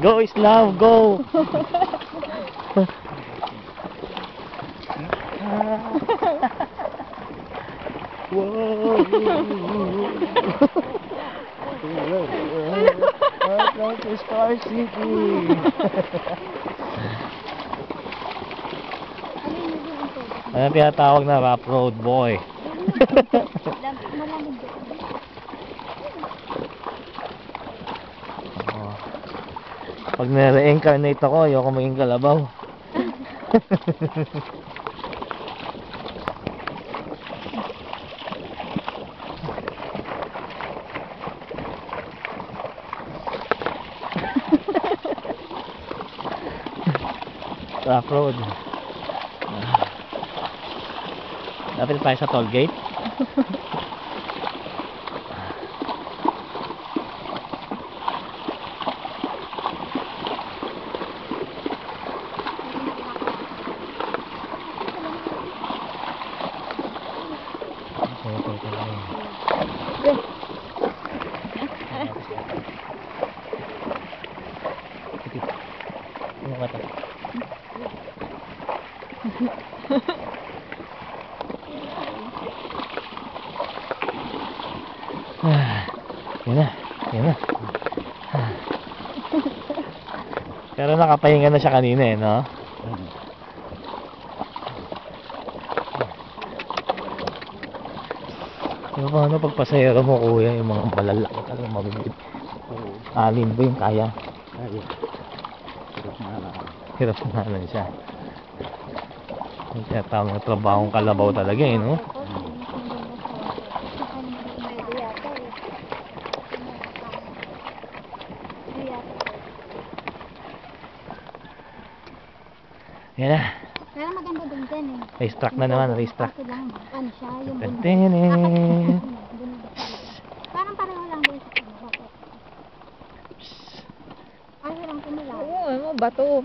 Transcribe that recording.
Go Islam, go! Welcome to Star City! Ano tinatawag na rough road boy? Pag na-reincarnate ako, ayoko maging kalabaw. Rough road. Dapat tayo sa toll gate. Yan na, yan na. Pero nakapahinga na siya kanina eh, no? Ano ba, ano pagpasayero mo kuya, yung mga malalaki talagang mabibig? Alin ba yung kaya? Kaya. Hirap na lang siya. Kaya tamang trabahong kalabaw talaga eh, no? Yan na. Pero maganda din dyan eh. Racetrack na naman, racetrack. Kasi lang, ano siya, yung bundok. Tinin. Parang pareho lang din sa ano. Ay, walang tumula. Oo, ano, bato.